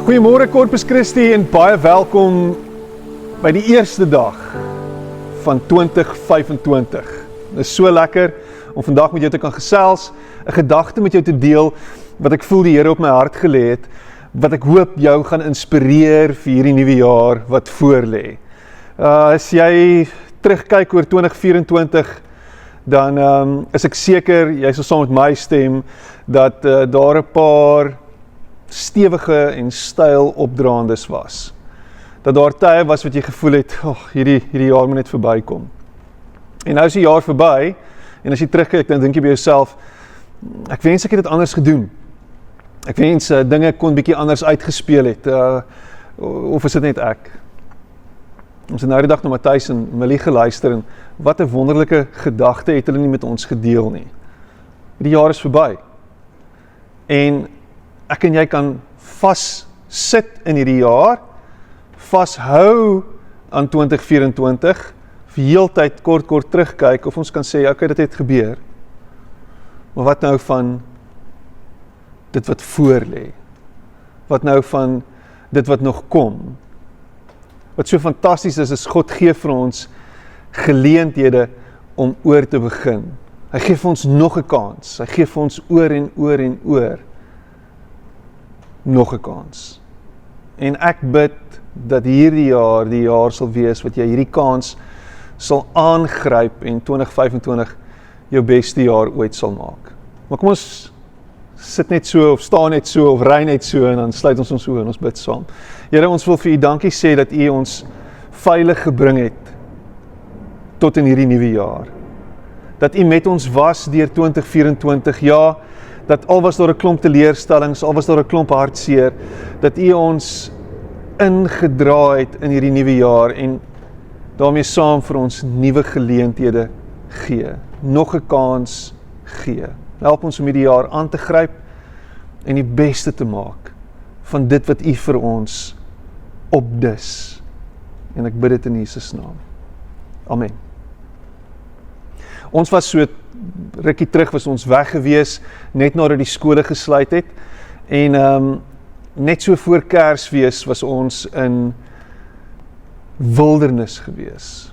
Goeiemôre Corpus Christi en baie welkom by die eerste dag van 2025. Dit is so lekker om vandag met jou te kan gesels, 'n gedagte met jou te deel wat ek voel die Here op my hart gelê het, wat ek hoop jou gaan inspireer vir hierdie nuwe jaar wat voorlê. As jy terugkyk oor 2024, dan is ek seker, jy sal saam met my stem, dat daar 'n paar stewige en styl opdraandes was. Dat daar tye was wat jy gevoel het, hierdie jaar moet net verbykom. En nou is die jaar verby, en as jy terugkyk, dan dink jy by jouself, ek wens ek het dit anders gedoen. Ek wens dinge kon bietjie anders uitgespeel het, of is dit net ek? Ons het nou die dag na Matthys en Millie geluister, en wat 'n wonderlike gedagte het hulle nie met ons gedeel nie. Die jaar is verby. En ek en jy kan vas sit in hierdie jaar, vashou aan 2024, vir heeltyd kort terugkyk, of ons kan sê, okay, dit het gebeur, maar wat nou van dit wat voor lê? Wat nou van dit wat nog kom? Wat so fantasties is God gee vir ons geleenthede om oor te begin. Hy gee vir ons nog 'n kans, hy gee vir ons oor en oor nog 'n kans. En ek bid dat hierdie jaar die jaar sal wees wat jy hierdie kans sal aangryp en 2025 jou beste jaar ooit sal maak. Maar kom ons sit net so, of staan net so, of ry net so, en dan sluit ons oë en ons bid saam. Here, ons wil vir U dankie sê dat U ons veilig gebring het tot in hierdie nuwe jaar. Dat U met ons was deur 2024, ja, dat al was daar 'n klomp teleurstellings, al was daar 'n klomp hartseer, dat U ons ingedra het in hierdie nuwe jaar en daarmee saam vir ons nuwe geleenthede gee, nog 'n kans gee. Help ons om hierdie jaar aan te gryp en die beste te maak van dit wat U vir ons opdis. En ek bid dit in Jesus naam. Amen. Ons was so rukkie terug, was ons weg gewees, net nadat die skole gesluit het, en net so voor Kersfees was ons in wildernis gewees.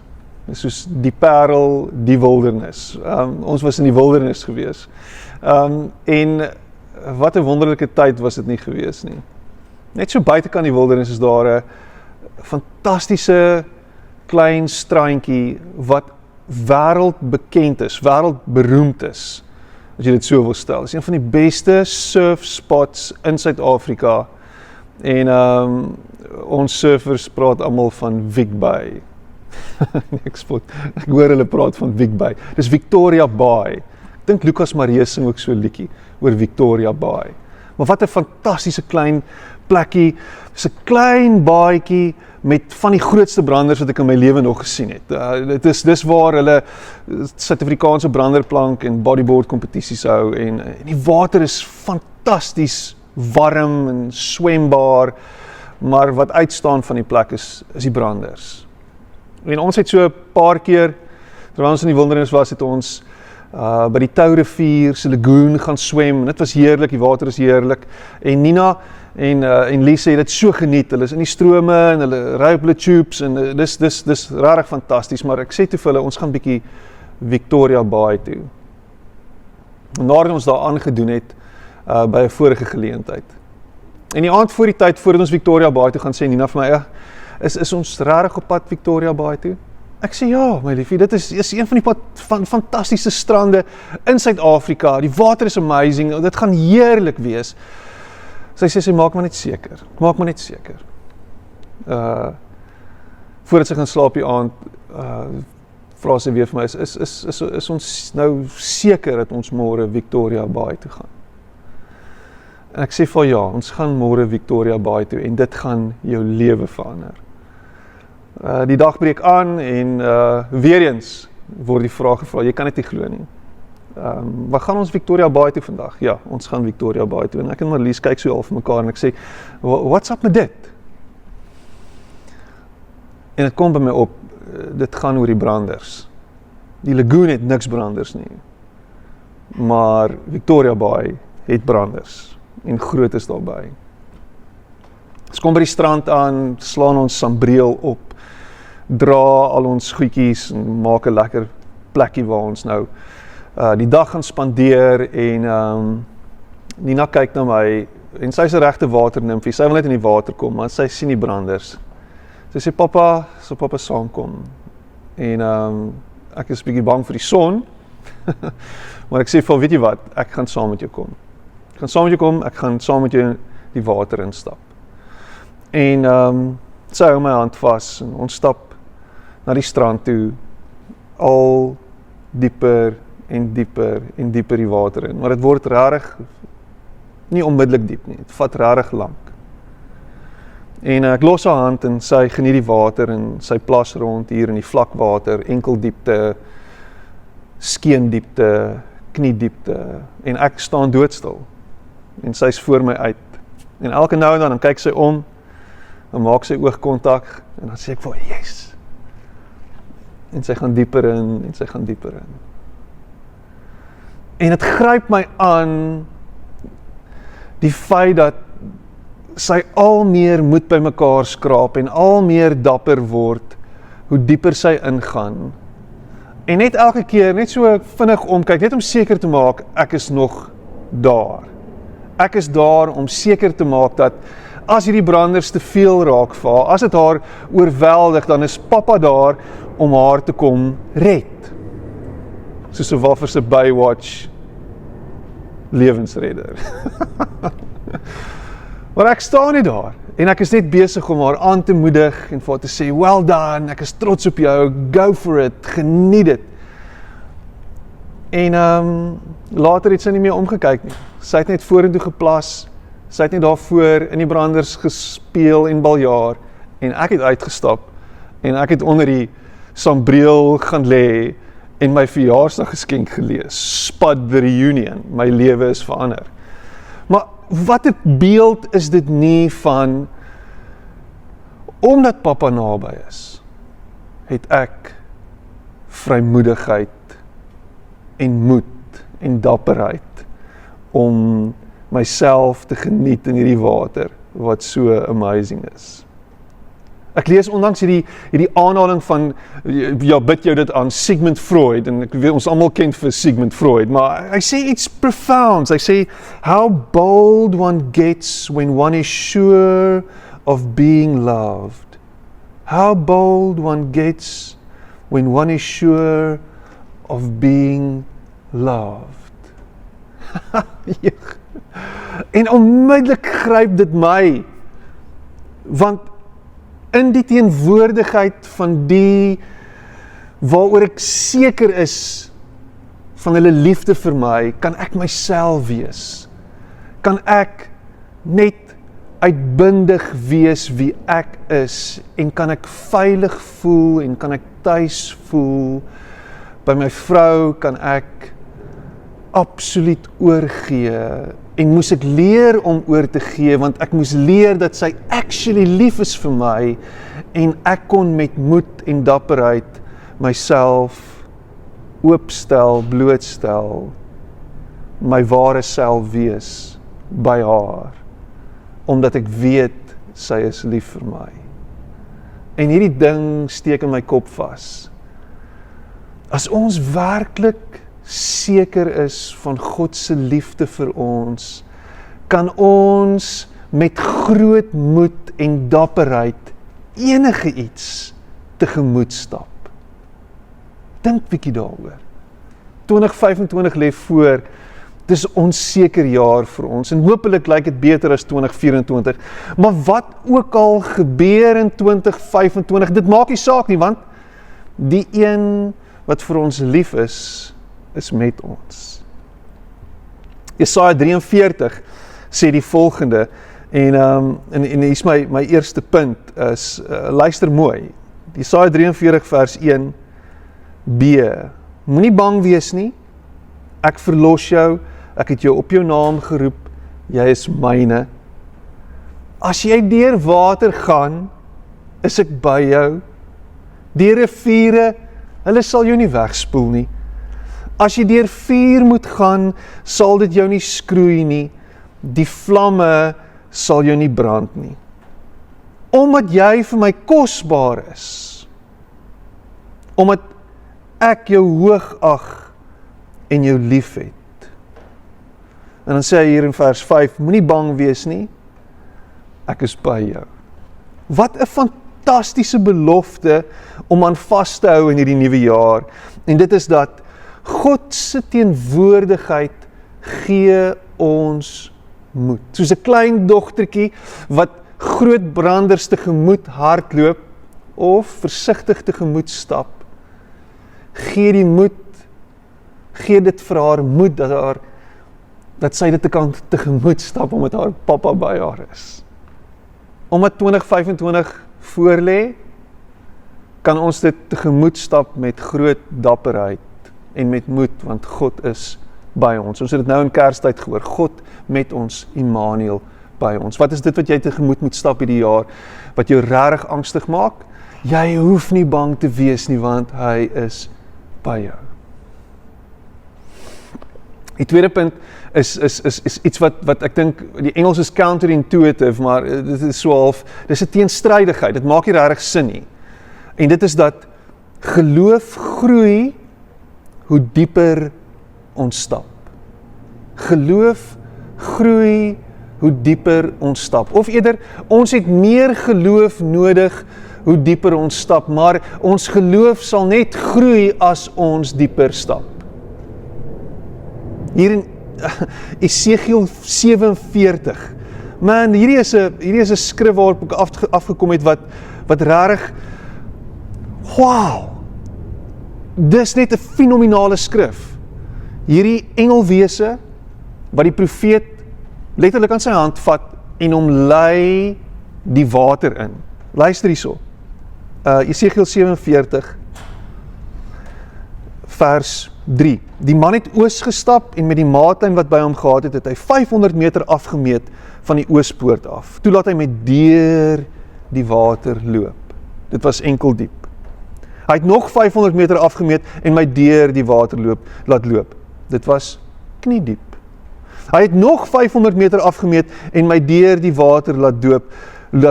Soos die Parel, die wildernis. Ons was in die wildernis gewees. En wat 'n wonderlike tyd was dit nie gewees nie. Net so buitekant die wildernis is daar 'n fantastiese klein strandjie wat wêreldbekend is, wêreldberoemd is, as jy dit so wil stel. Dit is een van die beste surf spots in Suid-Afrika, en ons surfers praat almal van Vic Bay. ek hoor hulle praat van Vic Bay. Dis Victoria Bay. Ek dink Lucas Marie sing ook so 'n liedjie oor Victoria Bay. Maar wat 'n fantastiese klein plekkie, dis 'n klein baadjie met van die grootste branders wat ek in my lewe nog gesien het. Dis waar hulle Suid-Afrikaanse branderplank en bodyboard kompetisies hou, en die water is fantasties warm en swembaar, maar wat uitstaan van die plek is die branders. En ons het so 'n paar keer, terwyl ons in die wildernis was, het ons by die Tourivier se lagoon gaan swem, en dit was heerlik, die water is heerlik, en Nina en Lise het dit so geniet, hulle is in die strome, en hulle ry op hulle tubes, en dis regtig fantasties, maar ek sê toe vir hulle, ons gaan bietjie Victoria Bay toe. En nadat ons daar aangedoen het, by 'n vorige geleentheid. En die aand voor die tyd, voordat ons Victoria Bay toe gaan, sê Nina vir my, is ons regtig op pad Victoria Bay toe? Ek sê, ja, my liefie, dit is een van die fantastiese strande in Suid-Afrika, die water is amazing, dit gaan heerlik wees. Sy sê, maak maar net seker. Voordat sy gaan slaap die aand, vra sy weer vir my, is ons nou seker dat ons môre Victoria Bay toe gaan? En ek sê vir ja, ons gaan môre Victoria Bay toe, en dit gaan jou lewe verander. Die dag breek aan, en weer eens word die vraag gevra, jy kan dit nie glo nie. Wat gaan ons Victoria Bay toe vandag? Ja, ons gaan Victoria Bay toe, en ek en Marlies kyk so al vir mekaar, en ek sê, what's up met dit? En dit kom by my op, dit gaan oor die branders. Die lagoon het niks branders nie, maar Victoria Bay het branders, en groot is daarby. Ons kom by die strand aan, slaan ons sambreel op, dra al ons goedjies en maak 'n lekker plekkie waar ons nou die dag gaan spandeer en Nina kyk na my en sy is 'n regte waternimfie, sy wil net in die water kom, maar sy sien die branders. Sy sê, papa, sal papa saamkom. En ek is 'n bietjie bang vir die son, maar ek sê vir weet jy wat, ek gaan saam met jou kom. Ek gaan saam met jou kom, ek gaan saam met jou die water instap. En sy hou my hand vas en ons stap na die strand toe, al dieper en dieper en dieper die water in. Maar dit word regtig nie onmiddellik diep nie, dit vat regtig lank. En ek los haar hand en sy geniet die water en sy plas rond hier in die vlakwater, enkeldiepte, skeendiepte, kniediepte en ek staan doodstil. En sy is voor my uit. En elke nou en dan kyk sy om, dan maak sy oogkontak en dan sê ek vir haar, yes. En sy gaan dieper in en sy gaan dieper in. En dit gryp my aan die feit dat sy al meer moed by mekaar skraap en al meer dapper word hoe dieper sy ingaan. En net elke keer net so vinnig omkyk, net om seker te maak ek is nog daar. Ek is daar om seker te maak dat as hierdie branders te veel raak vir haar, as dit haar oorweldig, dan is papa daar om haar te kom red. Soos 'n Waffer se Baywatch lewensredder. Maar ek staan nie daar en ek is net besig om haar aan te moedig en vir haar te sê, well done, ek is trots op jou, go for it, geniet dit. En later het sy nie meer omgekyk nie. Sy het net vorentoe geplas, sy het net daarvoor in die branders gespeel en baljaar en ek het uitgestap en ek het onder die sambreel gaan lê en my verjaarsdaggeskenk gelees, Spud the Reunion, my lewe is verander. Maar wat 'n beeld is dit nie van, omdat papa naby is, het ek vrymoedigheid en moed en dapperheid om myself te geniet in hierdie water, wat so amazing is. Ek lees ondanks hierdie aanhaling van, ja, bid jou dit aan, Sigmund Freud, en ek weet ons almal ken vir Sigmund Freud, maar hy sê iets profound, hy sê, how bold one gets when one is sure of being loved. How bold one gets when one is sure of being loved. En onmiddellik gryp dit my, want in die teenwoordigheid van die waaroor ek seker is van hulle liefde vir my, kan ek myself wees. Kan ek net uitbundig wees wie ek is en kan ek veilig voel en kan ek tuis voel. By my vrou kan ek absoluut oorgee en moes ek leer om oor te gee, want ek moes leer dat sy actually lief is vir my en ek kon met moed en dapperheid myself oopstel, blootstel, my ware self wees by haar, omdat ek weet sy is lief vir my. En hierdie ding steek in my kop vas. As ons werklik seker is van God se liefde vir ons, kan ons met groot moed en dapperheid enige iets tegemoet stap. Dink bietjie daaroor. 2025 lê voor, dis 'n onseker jaar vir ons en hopelik lyk dit beter as 2024. Maar wat ook al gebeur in 2025, dit maak nie saak nie, want die een wat vir ons lief is met ons. Jesaja 43 sê die volgende, en hier is my eerste punt, is, luister mooi, Jesaja 43 vers 1b, moenie bang wees nie, ek verlos jou, ek het jou op jou naam geroep, jy is myne. As jy deur water gaan, is ek by jou, deur riviere, hulle sal jou nie wegspoel nie. As jy deur vuur moet gaan, sal dit jou nie skroei nie. Die vlamme sal jou nie brand nie. omdat jy vir my kosbaar is, omdat ek jou hoog ag en jou lief het. En dan sê hy hier in vers 5, moenie bang wees nie, ek is by jou. Wat 'n fantastiese belofte om aan vas te hou in hierdie nuwe jaar. En dit is dat God se teenwoordigheid gee ons moed. Soos 'n klein dogtertjie wat groot branders tegemoet hardloop of versigtig tegemoet stap, gee die moed, gee dit vir haar moed dat sy dit kan tegemoet stap omdat haar pappa by haar is. Omdat 2025 voorlê, kan ons dit tegemoet stap met groot dapperheid en met moed, want God is by ons. Ons het dit nou in Kerstyd gehoor, God met ons, Immanuel by ons. Wat is dit wat jy tegemoet moet stap hierdie jaar, wat jou regtig angstig maak? Jy hoef nie bang te wees nie, want hy is by jou. Die tweede punt is iets wat ek dink, die Engels is counterintuitive, maar dit is so half, dit is 'n teenstrydigheid, dit maak nie regtig sin nie. En dit is dat geloof groei hoe dieper ons stap. Geloof groei hoe dieper ons stap. Of eerder, ons het meer geloof nodig hoe dieper ons stap, maar ons geloof sal net groei as ons dieper stap. Hier in Esegiel 47. Man, hierdie is 'n skrif waarop ek afgekom het wat regtig, wow, dis net 'n fenominale skrif. Hierdie engelwese wat die profeet letterlik aan sy hand vat en hom lei die water in. Luister hierso. Esegiel 47 vers 3. Die man het oos gestap en met die maatlyn wat by hom gehad het, het hy 500 meter afgemeet van die oospoort af. Toe laat hy met deur die water loop. Dit was enkel diep. Hy het nog 500 meter afgemeet en my deur die water laat loop. Dit was kniediep. Hy het nog 500 meter afgemeet en my deur die water laat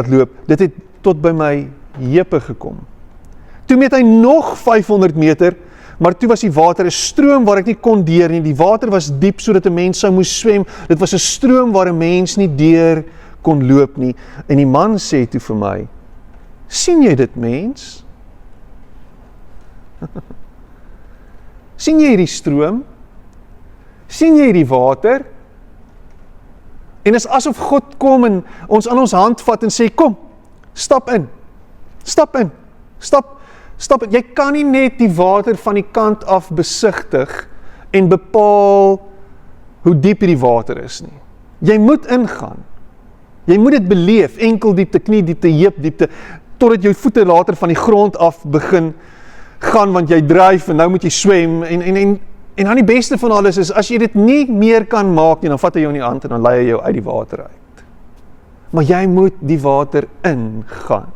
loop. Dit het tot by my heupe gekom. Toe meet hy nog 500 meter, maar toe was die water 'n stroom waar ek nie kon deur nie. Die water was diep sodat 'n mens sou moes swem. Dit was 'n stroom waar 'n mens nie deur kon loop nie. En die man sê toe vir my, sien jy dit, mens? Sien jy hierdie stroom? Sien jy hierdie water? En is asof God kom en ons aan ons hand vat en sê, kom, stap in, stap in, stap in. Jy kan nie net die water van die kant af besigtig en bepaal hoe diep die water is nie. Jy moet ingaan. Jy moet dit beleef, enkeldiepte, kniediepte, heupdiepte, totdat jou voete later van die grond af begin gaan, want jy dryf en nou moet jy swem, en dan die beste van alles is, as jy dit nie meer kan maak nie, dan vat hy jou in die hand en dan lei hy jou uit die water uit. Maar jy moet die water ingaan.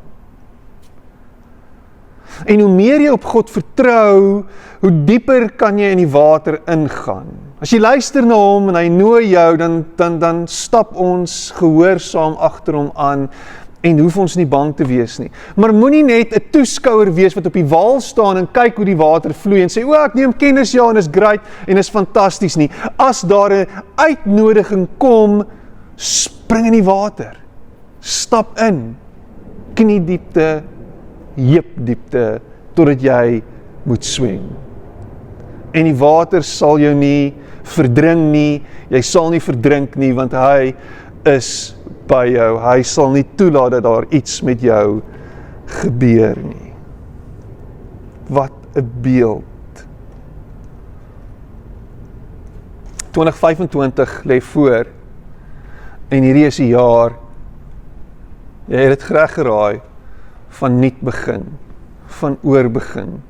En hoe meer jy op God vertrou, hoe dieper kan jy in die water ingaan. As jy luister na hom en hy nooi jou, dan stap ons gehoorsaam agter hom aan en hoef ons nie bang te wees nie. Maar moenie net 'n toeskouer wees wat op die wal staan en kyk hoe die water vloei en sê, o, ek neem kennis, ja, en is great en is fantasties nie. As daar 'n uitnodiging kom, spring in die water. Stap in. Kniediepte, heupdiepte, totdat jy moet swem. En die water sal jou nie verdring nie, jy sal nie verdrink nie, want hy is by jou. Hy sal nie toelaat dat daar iets met jou gebeur nie. Wat 'n beeld. 2025 lê voor, en hierdie is die jaar, jy het dit reg geraai, van nuut begin, van oorbegin.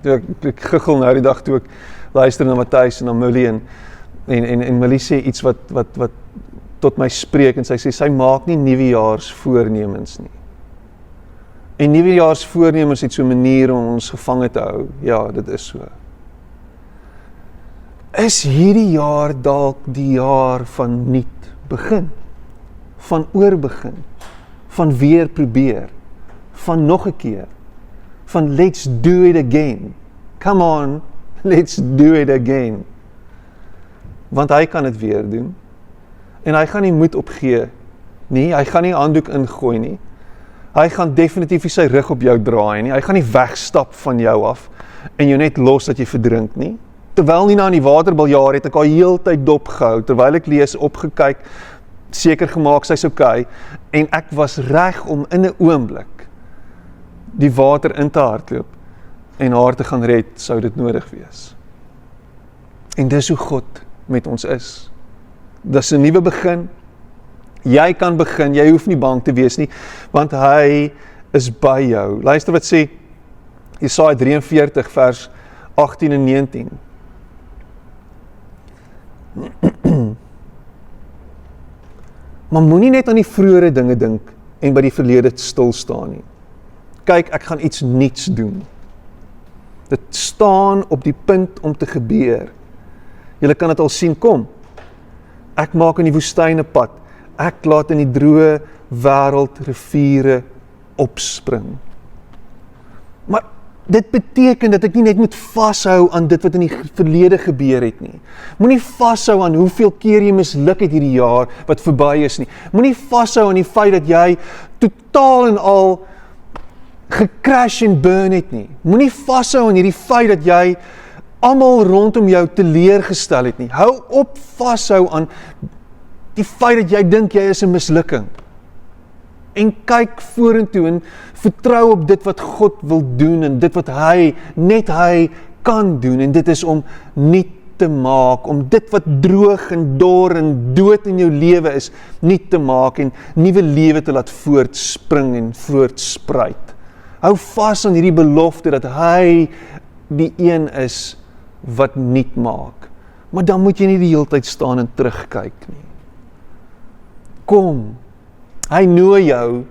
Ek giggel nou die dag toe ek luister na Matthys en na Millie en Millie sê iets wat tot my spreek en sy sê, sy maak nie nuwejaarsvoornemens nie. En nuwejaarsvoornemens het so 'n manier om ons gevange te hou. Ja, dit is so. Is hierdie jaar dalk die jaar van nuut begin? Van oorbegin? van weer probeer, van nog 'n keer, van let's do it again. Come on, let's do it again. Want hy kan dit weer doen. En hy gaan nie moed opgee nie, hy gaan nie handdoek ingooi nie. Hy gaan definitief nie sy rug op jou draai nie, hy gaan nie wegstap van jou af en jou net los dat jy verdrink nie. Terwyl Nina aan die waterbiljaar het ek haar heeltyd dopgehou, terwyl ek lees opgekyk, seker gemaak sy's okay, en ek was reg om in 'n oomblik die water in te hardloop en haar te gaan red, sou dit nodig wees. En dis hoe God met ons is. Dis 'n nuwe begin. Jy kan begin, jy hoef nie bang te wees nie, want hy is by jou. Luister wat sê Jesaja 43 vers 18 en 19. Maar moenie net aan die vroeëre dinge dink en by die verlede stil staan nie. Kyk, ek gaan iets nuuts doen. Dit staan op die punt om te gebeur. Julle kan dit al sien kom. Ek maak in die woestyn 'n pad. Ek laat in die droë wêreld riviere opspring. Maar dit beteken dat ek nie net moet vashou aan dit wat in die verlede gebeur het nie. Moenie vashou aan hoeveel keer jy misluk het hierdie jaar wat verby is nie. Moenie vashou aan die feit dat jy totaal en al gecrash en burn het nie. Moenie vashou aan hierdie feit dat jy almal rondom jou teleurgestel het nie. Hou op vashou aan die feit dat jy dink jy is 'n mislukking. En kyk vorentoe en vertrou op dit wat God wil doen en dit wat net hy kan doen. En dit is om nuut te maak, om dit wat droog en dor en dood in jou lewe is, nuut te maak en nuwe lewe te laat voortspring en voortspruit. Hou vas aan hierdie belofte dat hy die een is wat nuut maak. Maar dan moet jy nie die hele tyd staan en terugkyk nie. Kom, hy nooi jou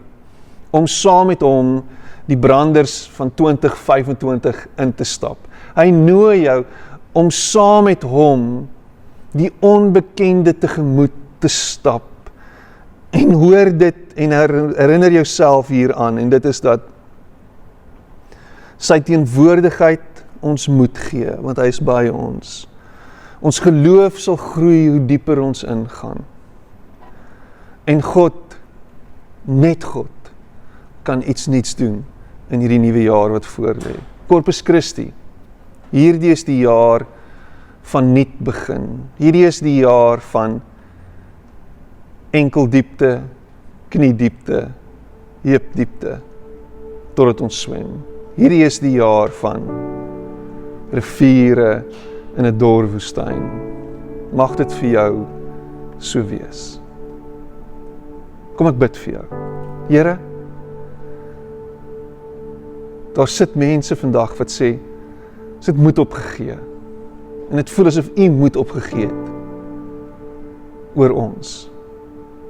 om saam met hom die branders van 2025 in te stap. Hy nooi jou om saam met hom die onbekende tegemoet te stap. En hoor dit en herinner jouself hieraan, en dit is dat sy teenwoordigheid ons moed gee, want hy is by ons. Ons geloof sal groei hoe dieper ons ingaan. En God, net God, kan iets niets doen in hierdie nuwe jaar wat voorlê. Corpus Christi, hierdie is die jaar van nuut begin. Hierdie is die jaar van enkeldiepte, kniediepte, heupdiepte, totdat ons swem. Hierdie is die jaar van riviere in 'n dor woestyn. Mag dit vir jou so wees. Kom ek bid vir jou. Here, daar sit mense vandag wat sê, ons het moed opgegee. En dit voel asof U moed opgegee het oor ons.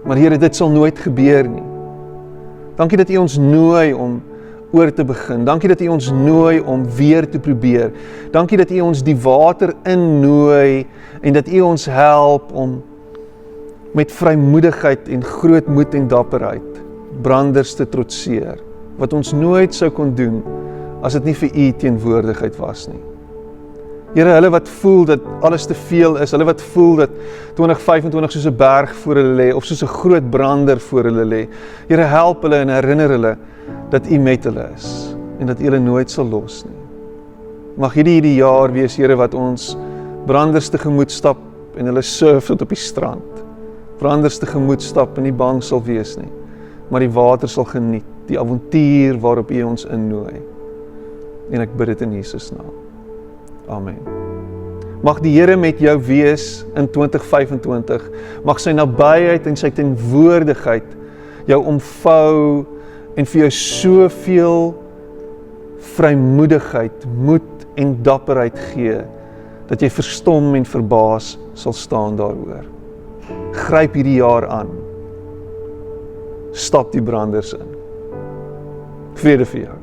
Maar Here, dit sal nooit gebeur nie. Dankie dat U ons nooi om oor te begin. Dankie dat U ons nooi om weer te probeer. Dankie dat U ons die water innooi en dat U ons help om met vrymoedigheid en groot moed en dapperheid branders te trotseer, wat ons nooit sou kon doen as dit nie vir U teenwoordigheid was nie. Here, hulle wat voel dat alles te veel is, hulle wat voel dat 2025 soos 'n berg voor hulle lê, of soos 'n groot brander voor hulle lê, Here, help hulle en herinner hulle dat U met hulle is, en dat U hulle nooit sal los nie. Mag hierdie jaar wees, Here, wat ons branders tegemoet stap, en hulle surf tot op die strand. Branders tegemoet stap en nie bang sal wees nie, maar die water sal geniet, die avontuur waarop U ons innooi. En ek bid dit in Jesus naam. Amen. Mag die Here met jou wees in 2025. Mag sy nabyheid en sy teenwoordigheid jou omvou en vir jou soveel vrymoedigheid, moed en dapperheid gee, dat jy verstom en verbaas sal staan daaroor. Gryp hierdie jaar aan. Stap die branders in. Vrede vir jou.